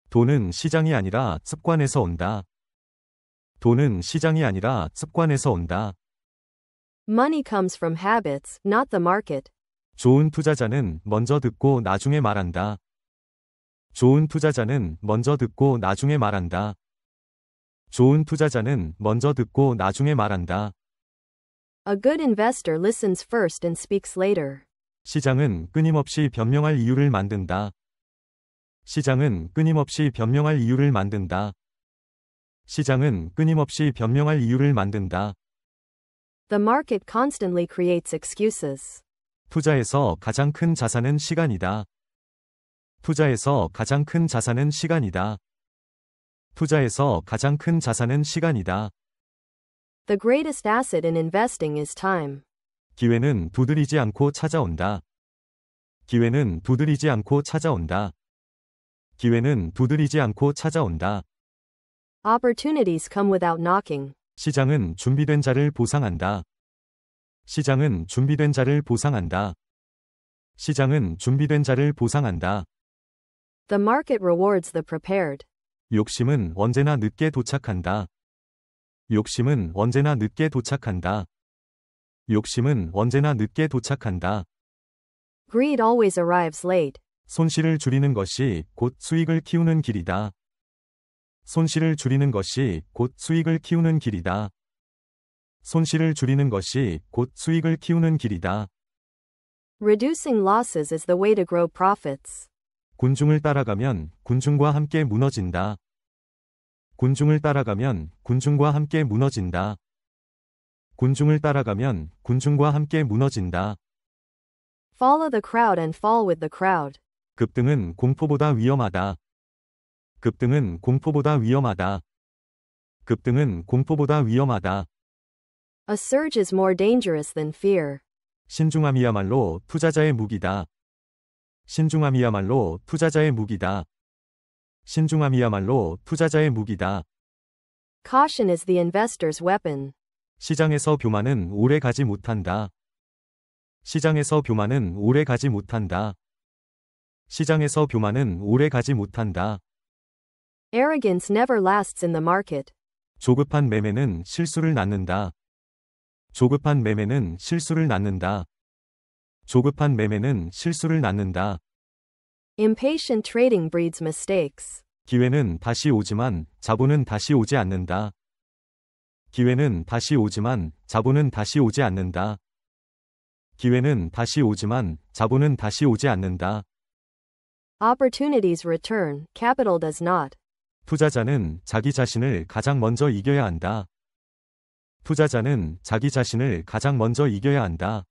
돈은 시장이 아니라 습관에서 온다. 돈은 시장이 아니라 습관에서 온다. Money comes from habits, not the market. 좋은 투자자는 먼저 듣고 나중에 말한다. 좋은 투자자는 먼저 듣고 나중에 말한다. 좋은 투자자는 먼저 듣고 나중에 말한다. A good investor listens first and speaks later. 시장은 끊임없이 변명할 이유를 만든다. 시장은 끊임없이 변명할 이유를 만든다. 시장은 끊임없이 변명할 이유를 만든다. The market constantly creates excuses. 투자에서 가장 큰 자산은 시간이다. 투자에서 가장 큰 자산은 시간이다. 투자에서 가장 큰 자산은 시간이다. The greatest asset in investing is time. 기회는 두드리지 않고 찾아온다. 기회는 두드리지 않고 찾아온다. 기회는 두드리지 않고 찾아온다. Opportunities come without knocking. 시장은 준비된 자를 보상한다. 시장은 준비된 자를 보상한다. 시장은 준비된 자를 보상한다. The market rewards the prepared. 욕심은 언제나 늦게 도착한다. 욕심은 언제나 늦게 도착한다. 욕심은 언제나 늦게 도착한다. Greed always arrives late. 손실을 줄이는 것이 곧 수익을 키우는 길이다. 손실을 줄이는 것이 곧 수익을 키우는 길이다. 손실을 줄이는 것이 곧 수익을 키우는 길이다. Reducing losses is the way to grow profits. 군중을 따라가면 군중과 함께 무너진다. 군중을 따라가면 군중과 함께 무너진다. 군중을 따라가면 군중과 함께 무너진다. Follow the crowd and fall with the crowd. 급등은 공포보다 위험하다. 급등은 공포보다 위험하다. 급등은 공포보다 위험하다. A surge is more dangerous than fear. 신중함이야말로 투자자의 무기다. 신중함이야말로 투자자의 무기다. 신중함이야말로 투자자의 무기다. Caution is the investor's weapon. 시장에서 교만은 오래 가지 못한다. 시장에서 교만은 오래 가지 못한다. 시장에서 교만은 오래 가지 못한다. Arrogance never lasts in the market. 조급한 매매는 실수를 낳는다. 조급한 매매는 실수를 낳는다. 조급한 매매는 실수를 낳는다. Impatient trading breeds mistakes. 기회는 다시 오지만 자본은 다시 오지 않는다. 기회는 다시 오지만 자본은 다시 오지 않는다. 기회는 다시 오지만 자본은 다시 오지 않는다. Opportunities return, capital does not. 투자자는 자기 자신을 가장 먼저 이겨야 한다. 투자자는 자기 자신을 가장 먼저 이겨야 한다.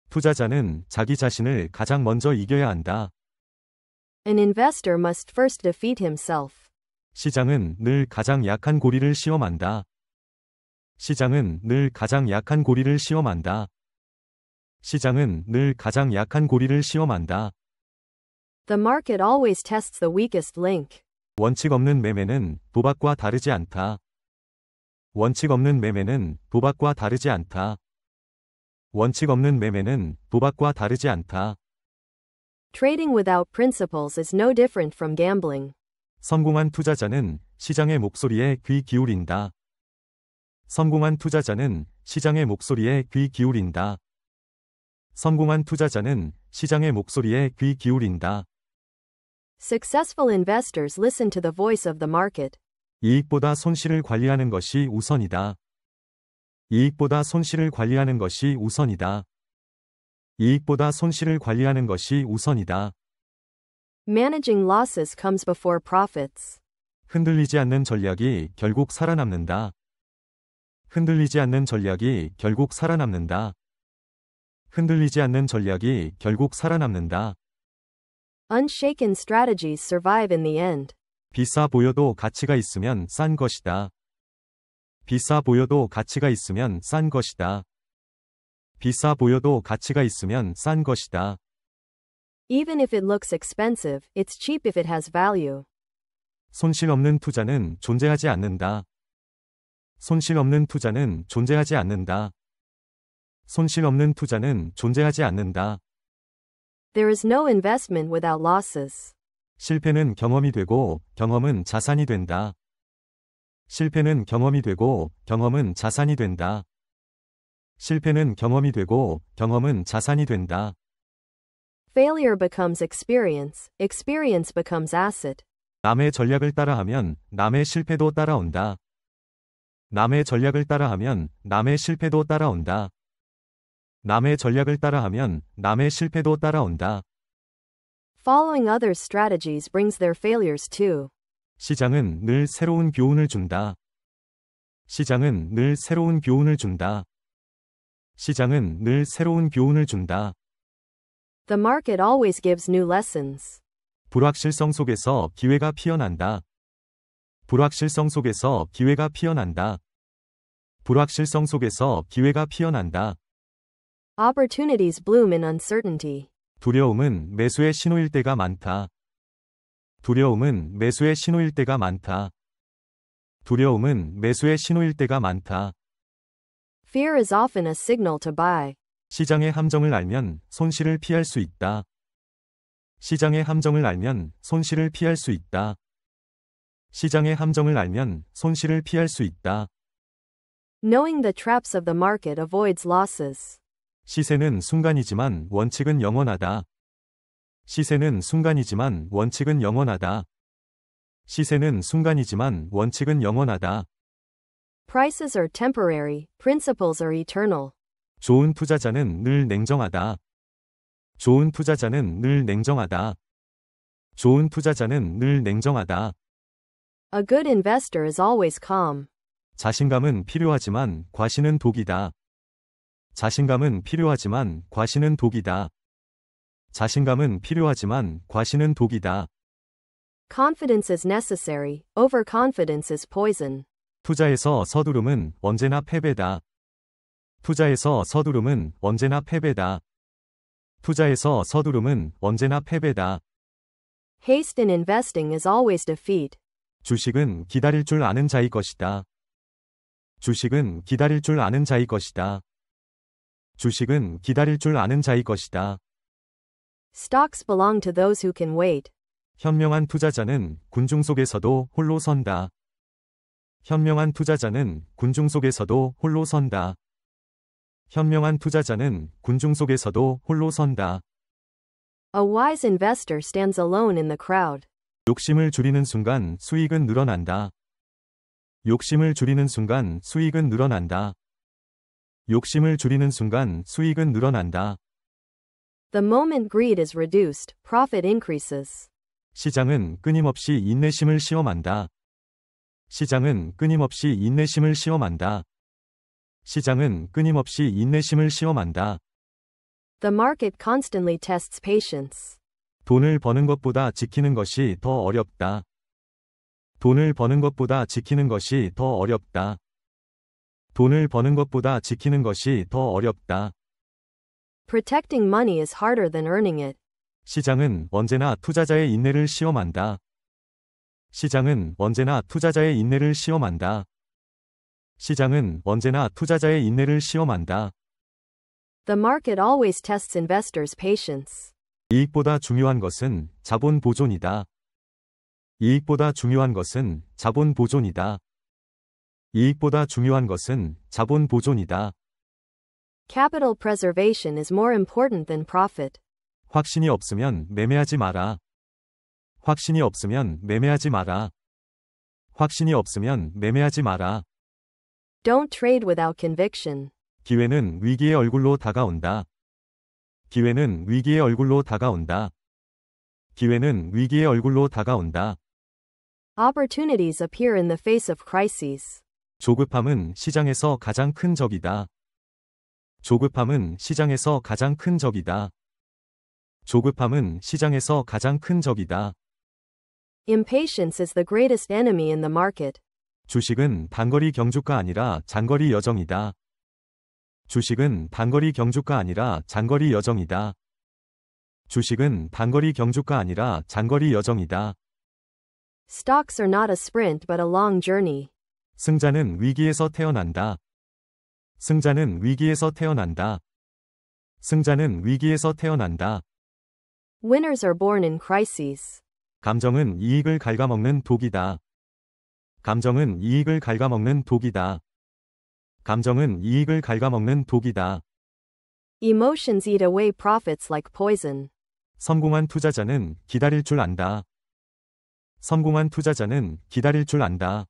투자자는 자기 자신을 가장 먼저 이겨야 한다. An investor must first defeat himself. 시장은 늘 가장 약한 고리를 시험한다. 시장은 늘 가장 약한 고리를 시험한다. 시장은 늘 가장 약한 고리를 시험한다. The market always tests the weakest link. 원칙 없는 매매는 도박과 다르지 않다. 원칙 없는 매매는 도박과 다르지 않다. 원칙 없는 매매는 도박과 다르지 않다. Trading without principles is no different from gambling. 성공한 투자자는 시장의 목소리에 귀 기울인다. 성공한 투자자는 시장의 목소리에 귀 기울인다. 성공한 투자자는 시장의 목소리에 귀 기울인다. Successful investors listen to the voice of the market. 이익보다 손실을 관리하는 것이 우선이다. 이익보다 손실을 관리하는 것이 우선이다. 이익보다 손실을 관리하는 것이 우선이다. Managing losses comes before profits. 흔들리지 않는 전략이 결국 살아남는다. 흔들리지 않는 전략이 결국 살아남는다. 흔들리지 않는 전략이 결국 살아남는다. Unshaken strategies survive in the end. 비싸 보여도 가치가 있으면 싼 것이다. 비싸 보여도 가치가 있으면 싼 것이다. 비싸 보여도 가치가 있으면 싼 것이다. Even if it looks expensive, it's cheap if it has value. 손실 없는 투자는 존재하지 않는다. 손실 없는 투자는 존재하지 않는다. 손실 없는 투자는 존재하지 않는다. There is no investment without losses. 실패는 경험이 되고 경험은 자산이 된다. 실패는 경험이 되고 경험은 자산이 된다. 실패는 경험이 되고 경험은 자산이 된다. Failure becomes experience, experience becomes asset. 남의 전략을 따라하면 남의 실패도 따라온다. 남의 전략을 따라하면 남의 실패도 따라온다. 남의 전략을 따라하면 남의 실패도 따라온다. Following others' strategies brings their failures too. 시장은 늘 새로운 교훈을 준다. 시장은 늘 새로운 교훈을 준다. 시장은 늘 새로운 교훈을 준다. The market always gives new lessons. 불확실성 속에서 기회가 피어난다. 불확실성 속에서 기회가 피어난다. 불확실성 속에서 기회가 피어난다. Opportunities bloom in uncertainty. 두려움은 매수의 신호일 때가 많다. 두려움은 매수의 신호일 때가 많다. 두려움은 매수의 신호일 때가 많다. Fear is often a signal to buy. 시장의 함정을 알면 손실을 피할 수 있다. 시장의 함정을 알면 손실을 피할 수 있다. 시장의 함정을 알면 손실을 피할 수 있다. Knowing the traps of the market avoids losses. 시세는 순간이지만 원칙은 영원하다. 시세는 순간이지만 원칙은 영원하다. 시세는 순간이지만 원칙은 영원하다. Prices are temporary, principles are eternal. 좋은 투자자는 늘 냉정하다. 좋은 투자자는 늘 냉정하다. 좋은 투자자는 늘 냉정하다. A good investor is always calm. 자신감은 필요하지만 과신은 독이다. 자신감은 필요하지만 과신은 독이다. 자신감은 필요하지만 과신은 독이다. Confidence is necessary, overconfidence is poison. 투자에서 서두름은 언제나 패배다. 투자에서 서두름은 언제나 패배다. 투자에서 서두름은 언제나 패배다. Haste in investing is always defeat. 주식은 기다릴 줄 아는 자의 것이다. 주식은 기다릴 줄 아는 자의 것이다. 주식은 기다릴 줄 아는 자의 것이다. Stocks belong to those who can wait. 현명한 투자자는 군중 속에서도 홀로 선다. 현명한 투자자는 군중 속에서도 홀로 선다. 현명한 투자자는 군중 속에서도 홀로 선다. A wise investor stands alone in the crowd. 욕심을 줄이는 순간 수익은 늘어난다. 욕심을 줄이는 순간 수익은 늘어난다. 욕심을 줄이는 순간 수익은 늘어난다. The moment greed is reduced, profit increases. 시장은 끊임없이 인내심을 시험한다. 시장은 끊임없이 인내심을 시험한다. 시장은 끊임없이 인내심을 시험한다. The market constantly tests patience. 돈을 버는 것보다 지키는 것이 더 어렵다. 돈을 버는 것보다 지키는 것이 더 어렵다. 돈을 버는 것보다 지키는 것이 더 어렵다. Protecting money is harder than earning it. 시장은 언제나 투자자의 인내를 시험한다. 시장은 언제나 투자자의 인내를 시험한다. 시장은 언제나 투자자의 인내를 시험한다. The market always tests investors' patience. 이익보다 중요한 것은 자본 보존이다. 이익보다 중요한 것은 자본 보존이다. 이익보다 중요한 것은 자본 보존이다. Capital preservation is more important than profit. 확신이 없으면 매매하지 마라. 확신이 없으면 매매하지 마라. 확신이 없으면 매매하지 마라. Don't trade without conviction. 기회는 위기의 얼굴로 다가온다. 기회는 위기의 얼굴로 다가온다. 기회는 위기의 얼굴로 다가온다. Opportunities appear in the face of crises. 조급함은 시장에서 가장 큰 적이다. 조급함은 시장에서 가장 큰 적이다. 조급함은 시장에서 가장 큰 적이다. Impatience is the greatest enemy in the market. 주식은 단거리 경주가 아니라 장거리 여정이다. 주식은 단거리 경주가 아니라 장거리 여정이다. 주식은 단거리 경주가 아니라 장거리 여정이다. Stocks are not a sprint but a long journey. 승자는 위기에서 태어난다. 승자는 위기에서 태어난다. 승자는 위기에서 태어난다. Winners are born in crises. 감정은 이익을 갉아먹는 독이다. 감정은 이익을 갉아먹는 독이다. 감정은 이익을 갉아먹는 독이다. Emotions eat away profits like poison. 성공한 투자자는 기다릴 줄 안다. 성공한 투자자는 기다릴 줄 안다.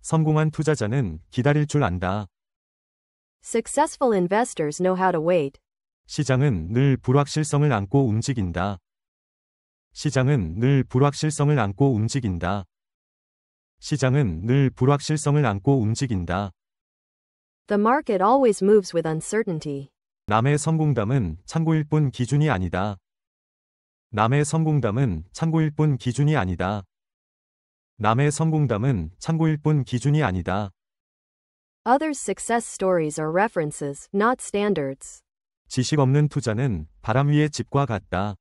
성공한 투자자는 기다릴 줄 안다. Successful investors know how to wait. 시장은 늘 불확실성을 안고 움직인다. 시장은 늘 불확실성을 안고 움직인다. 시장은 늘 불확실성을 안고 움직인다. The market always moves with uncertainty. 남의 성공담은 참고일 뿐 기준이 아니다. 남의 성공담은 참고일 뿐 기준이 아니다. 남의 성공담은 참고일 뿐 기준이 아니다. Others' success stories are references, not standards. 지식 없는 투자는 바람 위의 집과 같다.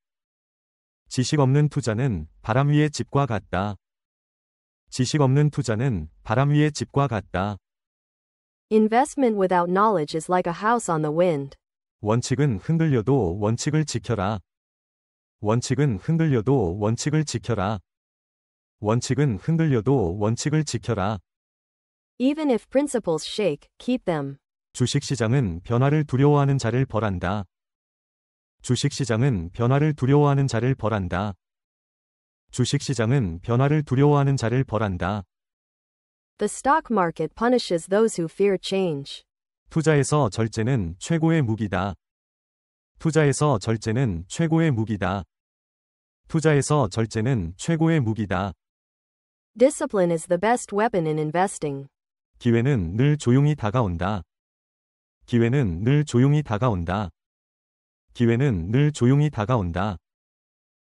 지식 없는 투자는 바람 위의 집과 같다. 지식 없는 투자는 바람 위의 집과 같다. Investment without knowledge is like a house on the wind. 원칙은 흔들려도 원칙을 지켜라. 원칙은 흔들려도 원칙을 지켜라. 원칙은 흔들려도 원칙을 지켜라. Even if principles shake, keep them. 주식시장은 변화를 두려워하는 자를 벌한다. 주식시장은 변화를 두려워하는 자를 벌한다. 주식시장은 변화를 두려워하는 자를 벌한다. The stock market punishes those who fear change. 투자에서 절제는 최고의 무기다. 투자에서 절제는 최고의 무기다. 투자에서 절제는 최고의 무기다. Discipline is the best weapon in investing. 기회는 늘 조용히 다가온다. 기회는 늘 조용히 다가온다. 기회는 늘 조용히 다가온다.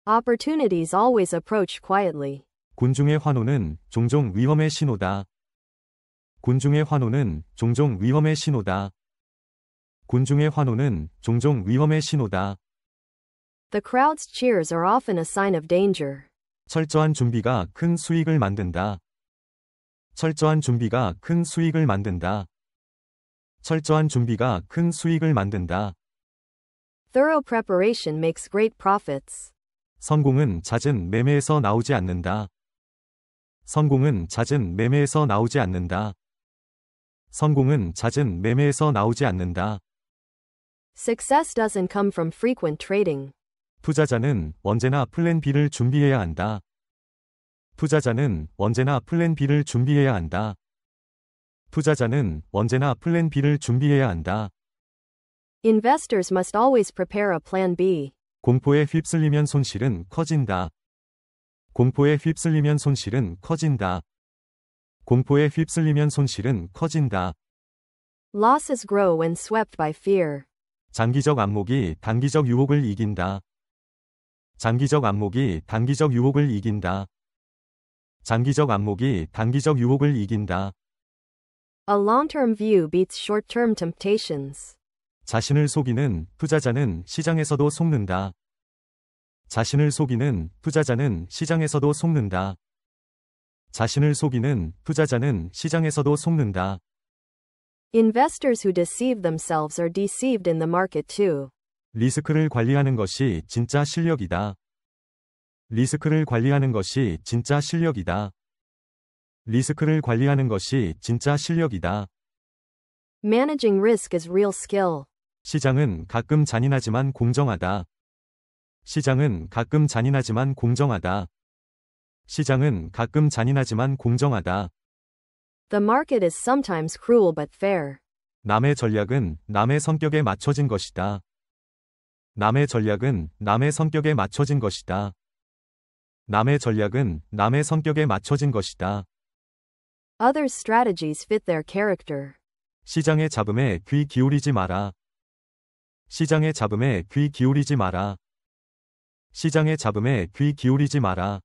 Opportunities always approach quietly. 군중의 환호는 종종 위험의 신호다. 군중의 환호는 종종 위험의 신호다. 군중의 환호는 종종 위험의 신호다. The crowd's cheers are often a sign of danger. 철저한 준비가 큰 수익을 만든다. 철저한 준비가 큰 수익을 만든다. 철저한 준비가 큰 수익을 만든다. Thorough preparation makes great profits. 성공은 잦은 매매에서 나오지 않는다. 성공은 잦은 매매에서 나오지 않는다. 성공은 잦은 매매에서 나오지 않는다. Success doesn't come from frequent trading. 투자자는 언제나 플랜 B를 준비해야 한다. 투자자는 언제나 플랜 B를 준비해야 한다. 투자자는 언제나 플랜 B를 준비해야 한다. Investors must always prepare a plan B. 공포에 휩쓸리면 손실은 커진다. 공포에 휩쓸리면 손실은 커진다. 공포에 휩쓸리면 손실은 커진다. Losses grow when swept by fear. 장기적 안목이 단기적 유혹을 이긴다. 장기적 안목이 단기적 유혹을 이긴다. 장기적 안목이 단기적 유혹을 이긴다. A long-term view beats short-term temptations. 자신을 속이는 투자자는 시장에서도 속는다. 자신을 속이는 투자자는 시장에서도 속는다. 자신을 속이는 투자자는 시장에서도 속는다. Investors who deceive themselves are deceived in the market too. 리스크를 관리하는 것이 진짜 실력이다. 리스크를 관리하는 것이 진짜 실력이다. 리스크를 관리하는 것이 진짜 실력이다. Managing risk is real skill. 시장은 가끔 잔인하지만 공정하다. 시장은 가끔 잔인하지만 공정하다. 시장은 가끔 잔인하지만 공정하다. The market is sometimes cruel but fair. 남의 전략은 남의 성격에 맞춰진 것이다. 남의 전략은 남의 성격에 맞춰진 것이다. 남의 전략은 남의 성격에 맞춰진 것이다. Others' strategies fit their character. 시장의 잡음에 귀 기울이지 마라. 시장의 잡음에 귀 기울이지 마라. 시장의 잡음에 귀 기울이지 마라.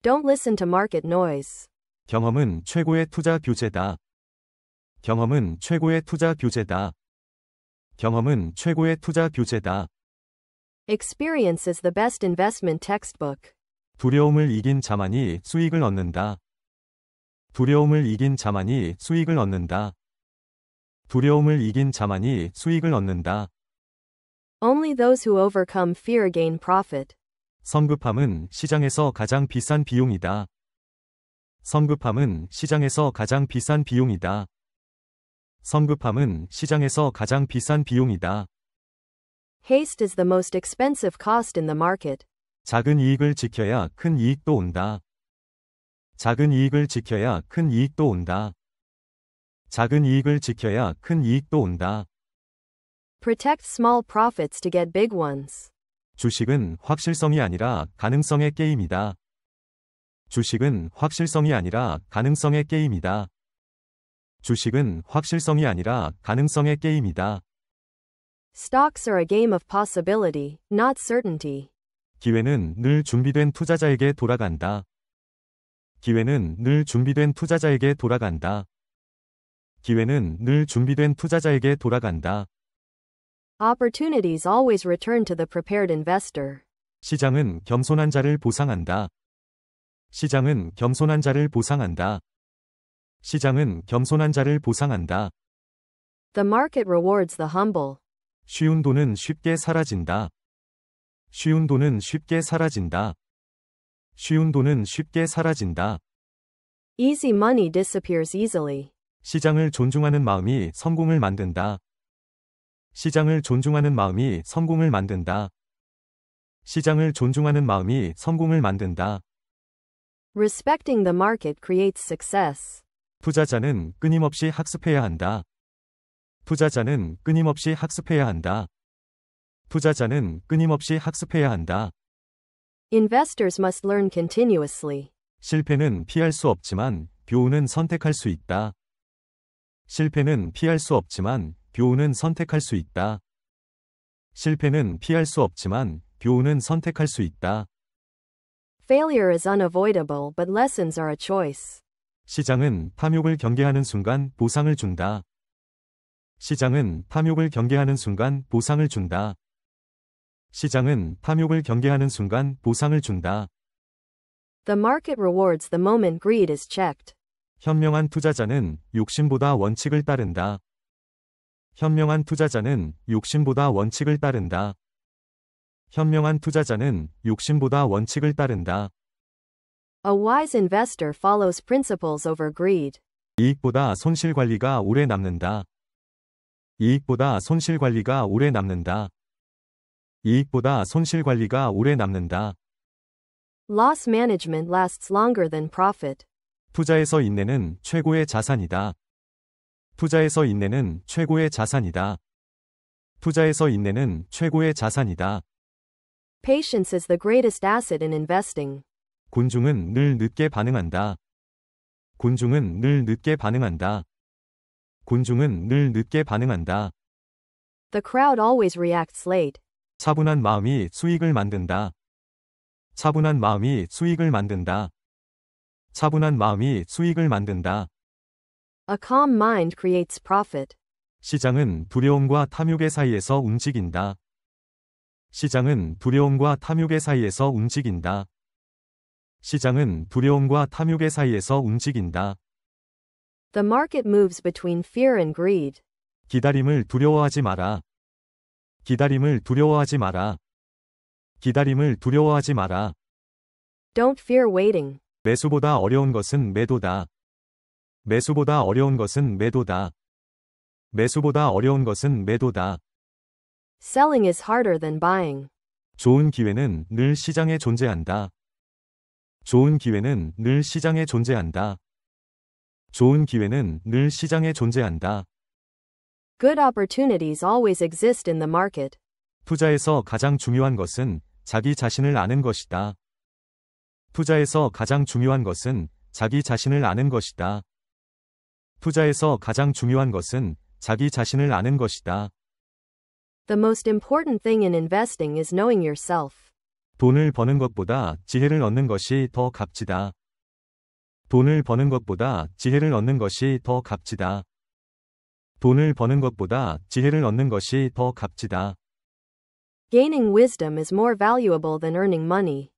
Don't listen to market noise. 경험은 최고의 투자 교재다. 경험은 최고의 투자 교재다. 경험은 최고의 투자 교재다. Experience is the best investment textbook. 두려움을 이긴 자만이 수익을 얻는다. 두려움을 이긴 자만이 수익을 얻는다. 두려움을 이긴 자만이 수익을 얻는다. Only those who overcome fear gain profit. 성급함은 시장에서 가장 비싼 비용이다. 성급함은 시장에서 가장 비싼 비용이다. 성급함은 시장에서 가장 비싼 비용이다. Haste is the most expensive cost in the market. 작은 이익을 지켜야 큰 이익도 온다. 작은 이익을 지켜야 큰 이익도 온다. 작은 이익을 지켜야 큰 이익도 온다. Protect small profits to get big ones. 주식은 확실성이 아니라 가능성의 게임이다. 주식은 확실성이 아니라 가능성의 게임이다. 주식은 확실성이 아니라 가능성의 게임이다. Stocks are a game of possibility, not certainty. 기회는 늘 준비된 투자자에게 돌아간다. 기회는 늘 준비된 투자자에게 돌아간다. 기회는 늘 준비된 투자자에게 돌아간다. Opportunities always return to the prepared investor. 시장은 겸손한 자를 보상한다. 시장은 겸손한 자를 보상한다. 시장은 겸손한 자를 보상한다. The market rewards the humble. 쉬운 돈은 쉽게 사라진다. 쉬운 돈은 쉽게 사라진다. 쉬운 돈은 쉽게 사라진다. Easy money disappears easily. 시장을 존중하는 마음이 성공을 만든다. 시장을 존중하는 마음이 성공을 만든다. 시장을 존중하는 마음이 성공을 만든다. Respecting the market creates success. 투자자는 끊임없이 학습해야 한다. 투자자는 끊임없이 학습해야 한다. 투자자는 끊임없이 학습해야 한다. Investors must learn continuously. 실패는 피할 수 없지만 교훈은 선택할 수 있다. 실패는 피할 수 없지만 교훈은 선택할 수 있다. 실패는 피할 수 없지만 교훈은 선택할 수 있다. Failure is unavoidable, but lessons are a choice. 시장은 탐욕을 경계하는 순간 보상을 준다. 시장은 탐욕을 경계하는 순간 보상을 준다. 시장은 탐욕을 경계하는 순간 보상을 준다. The market rewards the moment greed is checked. 현명한 투자자는 욕심보다 원칙을 따른다. 현명한 투자자는 욕심보다 원칙을 따른다. 현명한 투자자는 욕심보다 원칙을 따른다. A wise investor follows principles over greed. 이익보다 손실 관리가 오래 남는다. 이익보다 손실 관리가 오래 남는다. 이익보다 손실 관리가 오래 남는다. Loss management lasts longer than profit. 투자에서 인내는 최고의 자산이다. 투자에서 인내는 최고의 자산이다. 투자에서 인내는 최고의 자산이다. Patience is the greatest asset in investing. 곤중은 늘 늦게 반응한다. 곤중은 늘 늦게 반응한다. 곤중은 늘 늦게 반응한다. The crowd always reacts late. 차분한 마음이 수익을 만든다. 차분한 마음이 수익을 만든다. 차분한 마음이 수익을 만든다. A calm mind creates profit. 시장은 두려움과 탐욕의 사이에서 움직인다. 시장은 두려움과 탐욕의 사이에서 움직인다. 시장은 두려움과 탐욕의 사이에서 움직인다. The market moves between fear and greed. 기다림을 두려워하지 마라. 기다림을 두려워하지 마라. 기다림을 두려워하지 마라. Don't fear waiting. 매수보다 어려운 것은 매도다. 매수보다 어려운 것은 매도다. 매수보다 어려운 것은 매도다. Selling is harder than buying. 좋은 기회는 늘 시장에 존재한다. 좋은 기회는 늘 시장에 존재한다. 좋은 기회는 늘 시장에 존재한다. Good opportunities always exist in the market. 투자에서 가장 중요한 것은 자기 자신을 아는 것이다. 투자에서 가장 중요한 것은 자기 자신을 아는 것이다. 투자에서 가장 중요한 것은 자기 자신을 아는 것이다. The most important thing in investing is knowing yourself. 돈을 버는 것보다 지혜를 얻는 것이 더 값지다. 돈을 버는 것보다 지혜를 얻는 것이 더 값지다. 돈을 버는 것보다 지혜를 얻는 것이 더 값지다. Gaining wisdom is more valuable than earning money.